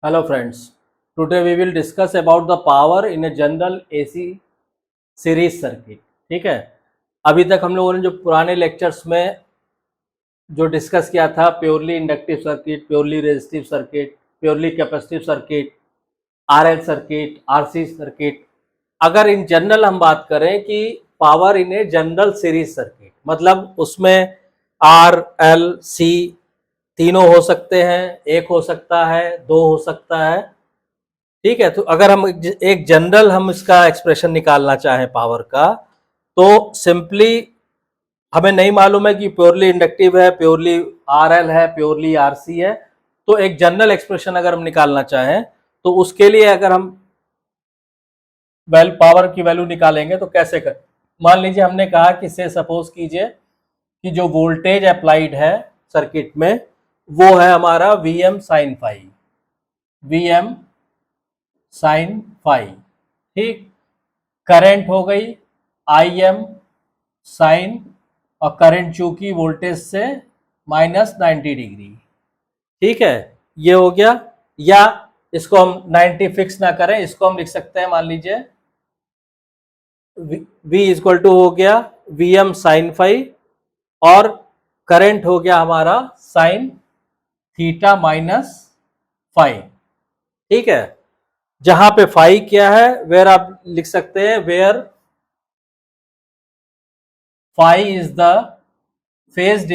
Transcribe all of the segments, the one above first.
Hello friends, today we will discuss about the power in a general AC series circuit. ठीक है, अभी तक हम लोगों ने जो पुराने लेक्चर्स में जो डिस्कस किया था purely inductive circuit, purely resistive circuit, purely capacitive circuit, RL circuit, RC circuit. अगर इन जनरल हम बात करें कि power in a general series circuit, मतलब उसमें आर एल सी तीनों हो सकते हैं, एक हो सकता है, दो हो सकता है। ठीक है, तो अगर हम एक जनरल हम इसका एक्सप्रेशन निकालना चाहें पावर का, तो सिंपली हमें नहीं मालूम है कि प्योरली इंडक्टिव है, प्योरली आरएल है, प्योरली आरसी है। तो एक जनरल एक्सप्रेशन अगर हम निकालना चाहें तो उसके लिए अगर हम पावर की वैल्यू निकालेंगे तो कैसे कर, मान लीजिए हमने कहा कि से सपोज कीजिए कि जो वोल्टेज अप्लाइड है सर्किट में वो है हमारा V m sine phi, V m sine phi. ठीक, करंट हो गई आई एम साइन, और करंट चूंकि वोल्टेज से -90 डिग्री। ठीक है, ये हो गया। या इसको हम 90 फिक्स ना करें, इसको हम लिख सकते हैं, मान लीजिए V इक्वल टू हो गया वी एम साइन फाई, और करंट हो गया हमारा साइन थीटा माइनस फाई। ठीक है, जहां पे फाई क्या है, वेयर आप लिख सकते हैं where phi is the phase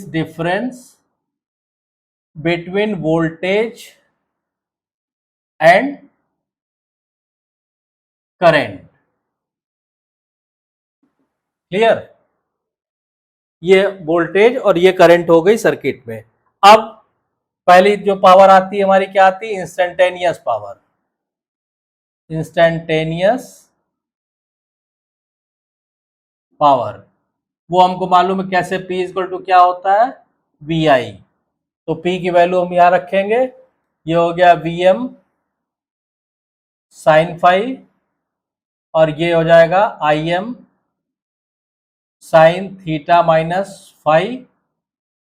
difference between voltage and current. Clear, ये वोल्टेज और ये करंट हो गई सर्किट में। अब पहली जो पावर आती है हमारी क्या आती है, इंस्टेंटेनियस पावर। इंस्टेंटेनियस पावर वो हमको मालूम है कैसे, P इक्वल टू क्या होता है, वी आई। तो P की वैल्यू हम यहां रखेंगे, ये हो गया वी एम साइन फाई, और ये हो जाएगा I m sine theta minus phi.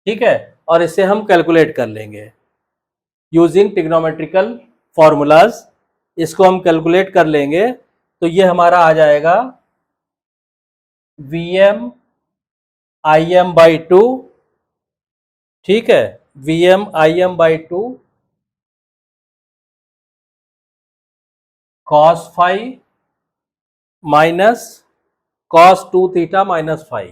ठीक है, और इसे हम कैलकुलेट कर लेंगे यूजिंग ट्रिग्नोमेट्रिकल फॉर्मूलाज। इसको हम कैलकुलेट कर लेंगे तो ये हमारा आ जाएगा V m I m by two. ठीक है, V m I m by two cos phi minus cos two theta minus phi,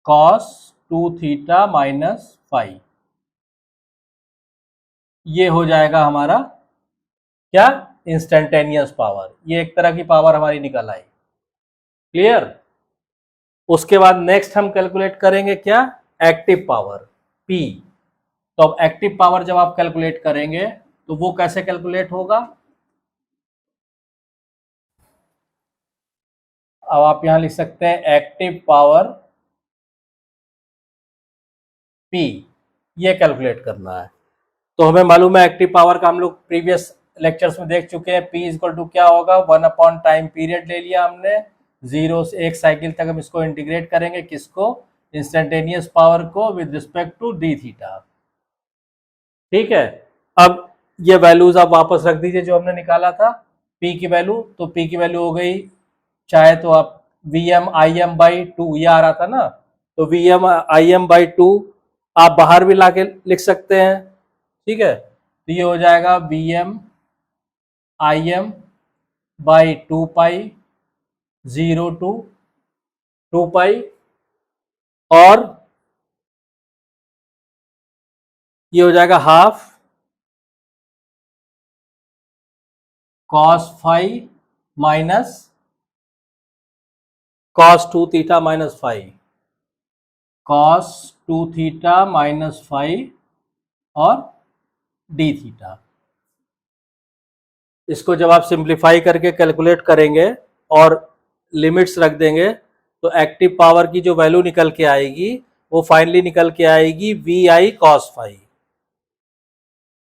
cos two theta minus phi. ये हो जाएगा हमारा क्या, इंस्टेंटेनियस पावर। ये एक तरह की पावर हमारी निकल आई। क्लियर, उसके बाद नेक्स्ट हम कैलकुलेट करेंगे क्या, एक्टिव पावर P। तो अब एक्टिव पावर जब आप कैलकुलेट करेंगे तो वो कैसे कैलकुलेट होगा, अब आप यहां लिख सकते हैं एक्टिव पावर P, ये कैलकुलेट करना है। तो हमें मालूम है एक्टिव पावर का, हम लोग प्रीवियस लेक्चर्स में देख चुके हैं। P इक्वल टू क्या होगा, 1 अपॉन टाइम पीरियड ले लिया हमने, 0 से 1 साइकिल तक हम इसको इंटीग्रेट करेंगे, किसको, इंस्टेंटेनियस पावर को with respect to d theta. ठीक है, अब ये वैल्यूज आप वापस रख दीजिए जो हमने निकाला था P की वैल्यू। तो P की वैल्यू हो गई, चाहे तो आप V m I m by two, ये आ रहा था ना, तो V m I m by two आप बाहर भी लाके लिख सकते हैं। ठीक है, तो ये हो जाएगा V m I m by two pi, 0 two 2 pi, और ये हो जाएगा half cos phi minus cos two theta minus phi, cos two theta minus phi और डी थीटा। इसको जब आप सिंप्लीफाई करके कैलकुलेट करेंगे और लिमिट्स रख देंगे तो एक्टिव पावर की जो वैल्यू निकल के आएगी वो फाइनली निकल के आएगी V I cos phi.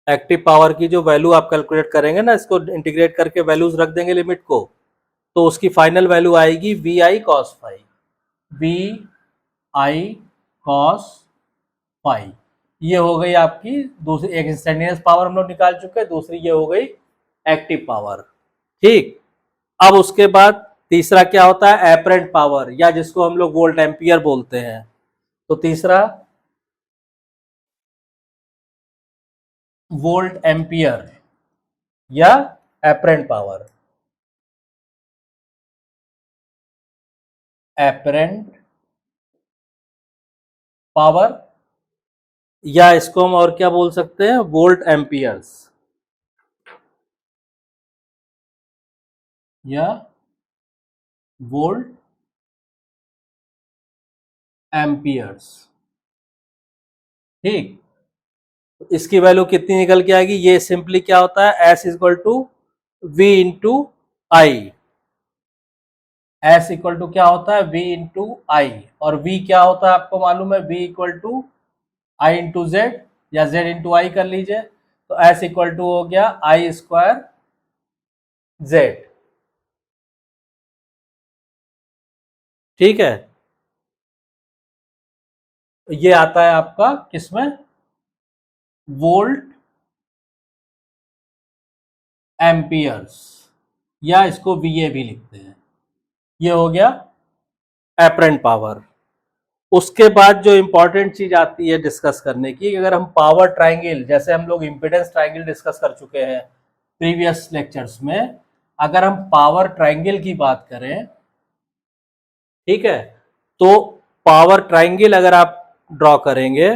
Active power की जो वैल्यू आप कैलकुलेट करेंगे ना, इसको इंटीग्रेट करके वैल्यूज रख देंगे लिमिट को, तो उसकी फाइनल वैल्यू आएगी V I cos phi, V I cos phi. ये हो गई आपकी दूसरी, एक इंस्टेंटेनियस पावर हम लोग निकाल चुके हैं, दूसरी ये हो गई एक्टिव पावर। ठीक, अब उसके बाद तीसरा क्या होता है, एपरेंट पावर, या जिसको हम लोग वोल्ट एम्पियर बोलते हैं। तो तीसरा वोल्ट एम्पियर या एपरेंट पावर, एपरेंट पावर, या इसको हम और क्या बोल सकते हैं, वोल्ट एम्पियर्स या वोल्ट एम्पियर्स। ठीक, इसकी वैल्यू कितनी निकल के आएगी, ये सिंपली क्या होता है, S equal to V into I. S equal to क्या होता है, वी इंटू आई, और वी क्या होता है आपको मालूम है, V equal to I into Z, या जेड इंटू आई कर लीजिए। तो एस इक्वल टू हो गया आई स्क्वायर जेड। ठीक है, ये आता है आपका किसमें, वोल्ट एम्पियर्स, या इसको वीए भी लिखते हैं। ये हो गया एपरेंट पावर। उसके बाद जो इंपॉर्टेंट चीज आती है डिस्कस करने की, अगर हम पावर ट्रायंगल, जैसे हम लोग इंपेडेंस ट्रायंगल डिस्कस कर चुके हैं प्रीवियस लेक्चर्स में, अगर हम पावर ट्रायंगल की बात करें, ठीक है, तो पावर ट्रायंगल अगर आप ड्रॉ करेंगे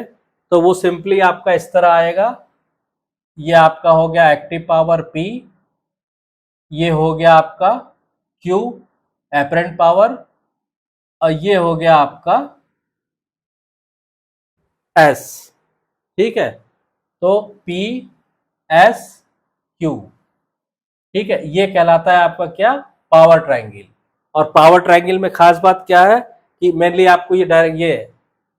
तो वो सिंपली आपका इस तरह आएगा। ये आपका हो गया एक्टिव पावर P, ये हो गया आपका Q एपरेंट पावर, और ये हो गया आपका S। ठीक है, तो P S Q, ठीक है, ये कहलाता है आपका क्या, पावर ट्रायंगल। और पावर ट्रायंगल में खास बात क्या है कि मेनली आपको ये डायरेक्ट, ये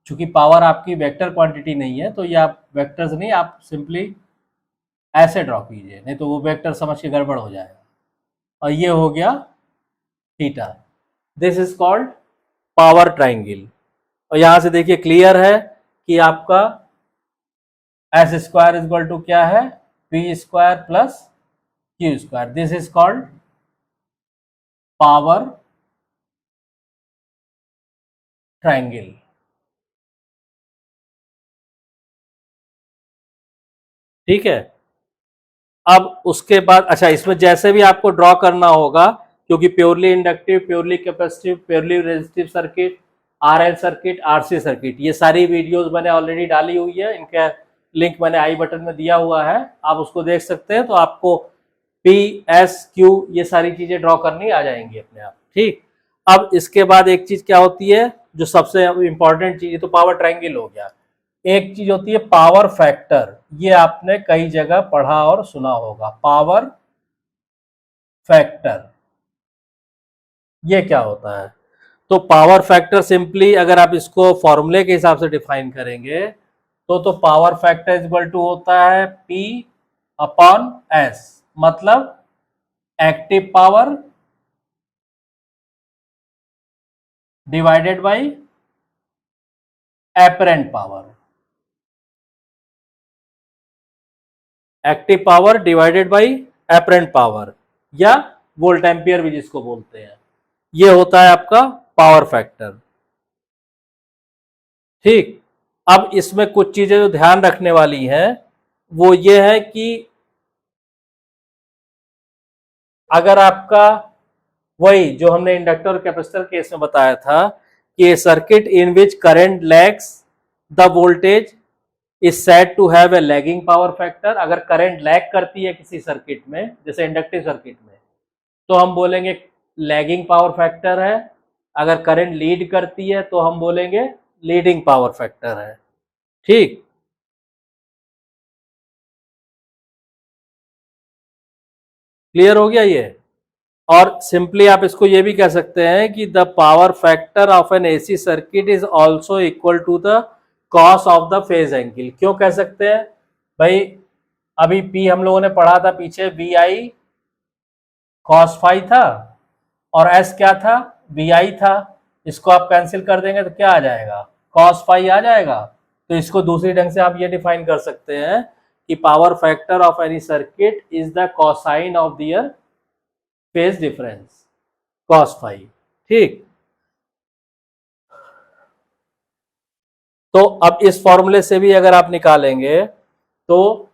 चूंकि पावर आपकी वेक्टर क्वांटिटी नहीं है, तो ये आप वेक्टर्स नहीं, आप सिंपली ऐसे ड्रॉ कीजिए, नहीं तो वो वेक्टर समझ के गड़बड़ हो जाएगा। और ये हो गया theta, this is called power triangle. और यहां से देखिए क्लियर है कि आपका S square is equal to क्या है, P square plus Q square, this is called power triangle. ठीक है, अब उसके बाद अच्छा, इसमें जैसे भी आपको ड्रॉ करना होगा, क्योंकि purely inductive, purely capacitive, purely resistive circuit, RL circuit, RC circuit, ये सारी वीडियोस मैंने ऑलरेडी डाली हुई है, इनका लिंक मैंने आई बटन में दिया हुआ है, आप उसको देख सकते हैं। तो आपको पी एस क्यू ये सारी चीजें ड्रॉ करनी आ जाएंगी अपने आप। ठीक, अब इसके बाद एक चीज क्या होती है जो सबसे इंपॉर्टेंट चीज, तो पावर ट्रायंगल हो गया, एक चीज होती है पावर फैक्टर, ये आपने कई जगह पढ़ा और सुना होगा, पावर फैक्टर ये क्या होता है। तो पावर फैक्टर सिंपली अगर आप इसको फॉर्मूले के हिसाब से डिफाइन करेंगे, तो power factor is equal to होता है P अपॉन S, मतलब active power divided by apparent power, active power divided by apparent power, या वोल्ट एम्पियर भी जिसको बोलते हैं, ये होता है आपका पावर फैक्टर। ठीक, अब इसमें कुछ चीजें जो ध्यान रखने वाली हैं वो ये है कि अगर आपका वही जो हमने इंडक्टर और कैपेसिटर केस में बताया था कि circuit in which current lags the voltage is said to have a lagging power factor, अगर करंट लैग करती है किसी सर्किट में, जैसे इंडक्टिव सर्किट में, तो हम बोलेंगे लैगिंग पावर फैक्टर है, अगर करंट लीड करती है तो हम बोलेंगे लीडिंग पावर फैक्टर है। ठीक, क्लियर हो गया ये। और सिंपली आप इसको ये भी कह सकते हैं कि the power factor of an AC circuit is also equal to the cos of the phase angle. क्यों कह सकते हैं भाई, अभी पी हम लोगों ने पढ़ा था पीछे, वी आई कॉस फाई था, और एस क्या था, वी आई था, इसको आप कैंसिल कर देंगे तो क्या आ जाएगा, कॉस फाई आ जाएगा, तो इसको दूसरी ढंग से आप ये डिफाइन कर सकते हैं कि power factor of any circuit is the cosine of their phase difference cos phi. ठीक, तो अब इस फॉर्मूले से भी अगर आप निकालेंगे तो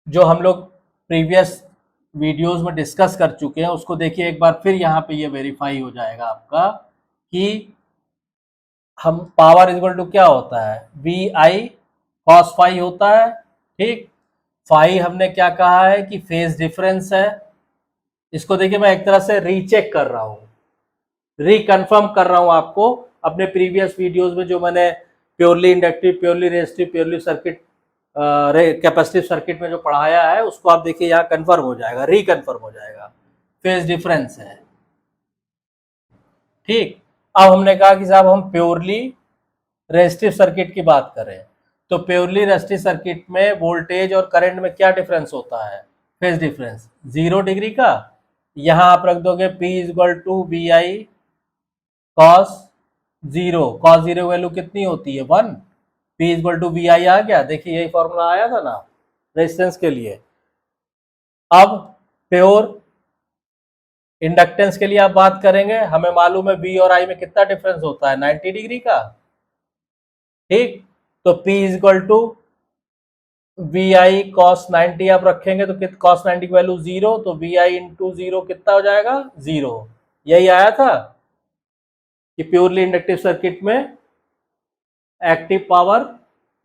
जो हम लोग प्रीवियस वीडियोस में डिस्कस कर चुके हैं उसको देखिए एक बार फिर, यहाँ पे ये वेरीफाई हो जाएगा आपका कि हम पावर इक्वल टू क्या होता है, वी आई कॉस फाई होता है। ठीक, फाई हमने क्या कहा है कि फेज डिफरेंस है। इसको देखिए मैं एक तरह से रीचेक कर रहा हूं, रिकन्फर्म कर रहा हूं आपको अपने प्रीवियस वीडियोस में जो मैंने purely inductive, purely resistive, purely circuit, capacitive circuit में जो पढ़ाया है उसको आप देखिए यहाँ कन्फर्म हो जाएगा, रिकन्फर्म हो जाएगा, फेज डिफरेंस है। ठीक, अब हमने कहा कि साहब हम प्योरली रेजिस्टिव सर्किट की बात करें तो प्योरली रेजिस्टिव सर्किट में वोल्टेज और करंट में क्या डिफरेंस होता है, फेज डिफरेंस 0 डिग्री का। यहां आप रख दोगे P equal to V I cos zero, cos zero value कितनी होती है 1, P equal to V I आ गया। देखिए यही फॉर्मूला आया था ना रेजिस्टेंस के लिए। अब प्योर इंडक्टेंस के लिए आप बात करेंगे, हमें मालूम है V और I में कितना डिफरेंस होता है 90 डिग्री का। ठीक, तो P equal to V I cos 90 आप रखेंगे तो कॉस 90 की वैल्यू 0, तो वी आई इंटू 0 कितना हो जाएगा 0। यही आया था कि प्योरली इंडक्टिव सर्किट में एक्टिव पावर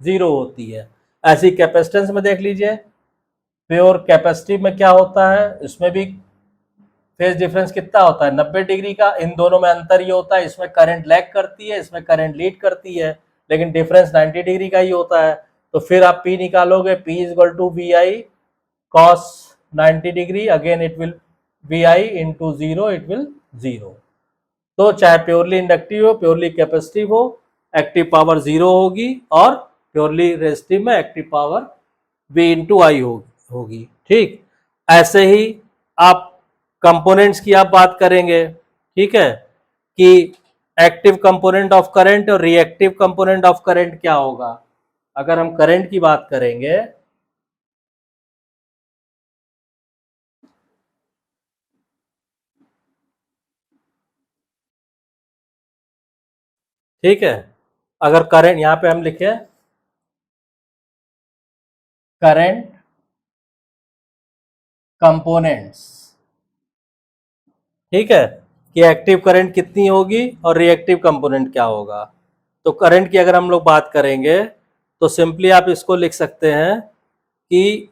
0 होती है। ऐसी कैपेसिटेंस में देख लीजिए, प्योर कैपेसिटिव में क्या होता है, इसमें भी फेज डिफरेंस कितना होता है 90 डिग्री का। इन दोनों में अंतर ये होता है, इसमें करंट लैग करती है, इसमें करंट लीड करती है, लेकिन डिफरेंस 90 डिग्री का ही होता है। तो फिर आप P निकालोगे, P equal to V I cos 90 degree, again it will V I into 0, it will 0। तो चाहे प्योरली इंडक्टिव हो, प्योरली कैपेसिटिव हो, एक्टिव पावर 0 होगी, और प्योरली रेजिस्टिव में active power V into I होगी। ठीक, ऐसे ही आप कंपोनेंट्स की आप बात करेंगे, ठीक है, कि एक्टिव कंपोनेंट ऑफ करंट और रिएक्टिव कंपोनेंट ऑफ करंट क्या होगा। अगर हम करंट की बात करेंगे, ठीक है, अगर करंट यहां पे हम लिखे करंट कंपोनेंट्स, ठीक है, कि एक्टिव करंट कितनी होगी और रिएक्टिव कंपोनेंट क्या होगा। तो करंट की अगर हम लोग बात करेंगे तो सिंपली आप इसको लिख सकते हैं कि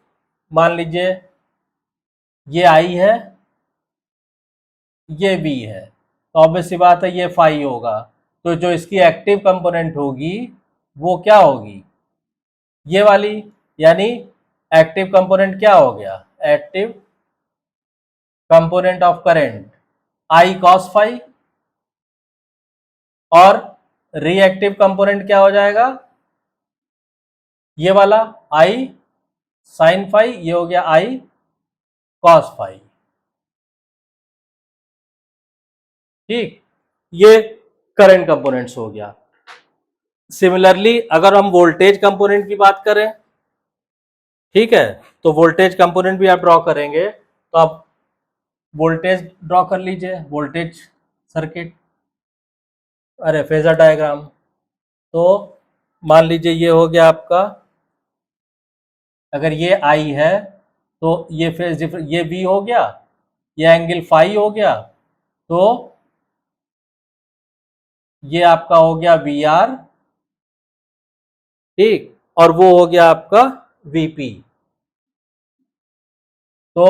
मान लीजिए ये I है, ये V है, तो ऑब्वियस सी बात है ये फाई होगा। तो जो इसकी एक्टिव कंपोनेंट होगी वो क्या होगी, ये वाली, यानी एक्टिव कंपोनेंट क्या हो गया, active component of current I cos phi, और रिएक्टिव कंपोनेंट क्या हो जाएगा, ये वाला I sin फाई, ये हो गया I cos फाई। ठीक, ये करंट कंपोनेंट्स हो गया। सिमिलरली अगर हम वोल्टेज कंपोनेंट की बात करें, ठीक है, तो वोल्टेज कंपोनेंट भी आप ड्रॉ करेंगे, तो आप वोल्टेज ड्रॉ कर लीजिए, वोल्टेज सर्किट, अरे फेजर डायग्राम। तो मान लीजिए ये हो गया आपका, अगर ये I है तो ये फेज डिफरेंस, ये V हो गया, ये एंगल फाई हो गया, तो ये आपका हो गया VR, ठीक, और वो हो गया आपका VP। तो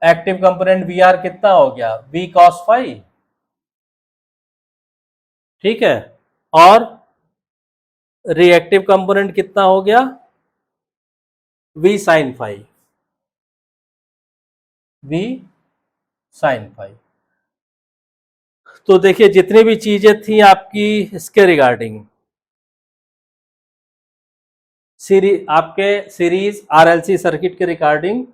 एक्टिव कंपोनेंट VR कितना हो गया, V cos फाई, ठीक है, और रिएक्टिव कंपोनेंट कितना हो गया, V sin phi, V sin phi. तो देखिए जितनी भी चीजें थी आपकी इसके रिगार्डिंग, आपके सीरीज RLC सर्किट के रिगार्डिंग,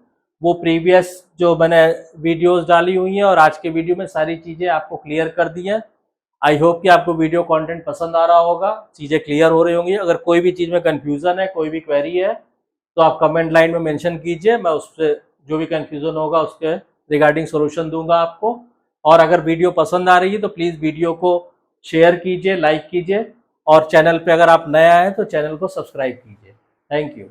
वो प्रीवियस जो मैंने वीडियोस डाली हुई हैं और आज के वीडियो में सारी चीजें आपको क्लियर कर दी हैं। आई होप कि आपको वीडियो कंटेंट पसंद आ रहा होगा, चीज़ें क्लियर हो रही होंगी। अगर कोई भी चीज़ में कन्फ्यूज़न है, कोई भी क्वेरी है, तो आप कमेंट लाइन में मेंशन कीजिए, मैं उससे जो भी कन्फ्यूज़न होगा उसके रिगार्डिंग सोल्यूशन दूंगा आपको। और अगर वीडियो पसंद आ रही है तो प्लीज़ वीडियो को शेयर कीजिए, लाइक कीजिए, और चैनल पे अगर आप नया हैं तो चैनल को सब्सक्राइब कीजिए। Thank you.